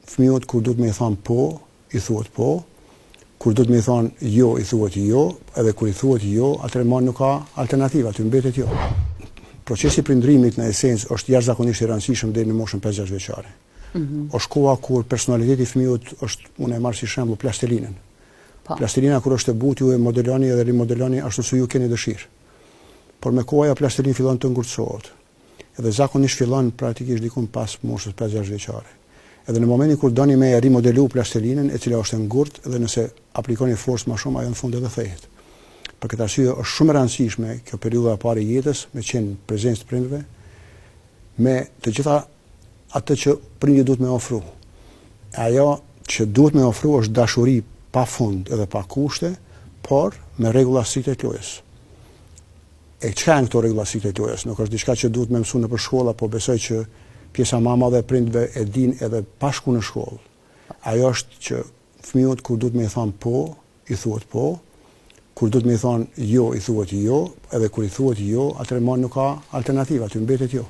fëmijët kur duhet me i thonë po, i thuhet po, kur duhet me i thonë jo, i thuhet jo, edhe kur i thuhet jo, atëherë nuk ka alternativë, aty mbetet jo. Procesi i prindërimit në esencë është jashtëzakonisht i rëndësishëm deri në moshën 5-6 vjeçare. Është koha kur personaliteti i fëmijët është, unë e marr si shembull plastelinën. Plastelina kur është e butë ju e modeloni edhe rimodeloni ashtu si ju keni dëshirë. Por me kohë ajo plastelinë fillon të ngurtësohet. Edhe zakonisht fillon praktikisht diku pas moshës 5-6 vjeçare. Edhe në momentin kur doni me rimodelu plastelinën, e cila është e ngurtë, dhe nëse aplikoni forcë më shumë, ajo në fund edhe thehet. Për këtë arsye është shumë e rëndësishme kjo periudha e parë e jetës, me qenë prezencë të prindërve, me të gjitha atë që prindi duhet me ofru. Ajo që duhet me ofru është dashuri pa fund edhe pa kushte, por me rregulla strikte të lojës. E çka janë këto rregulla strikte të lojës? Nuk është diçka që duhet me mësu nëpër shkolla, po besoj që pjesa më e madhe e prindërve e dinë edhe pa shku në shkollë. Ajo është që fëmijët kur duhet me i thonë po, i thuhet po, kur duhet me i thonë jo, i thuhet jo, edhe kur i thuhet jo, atëherë nuk ka alternativë, aty mbetet jo.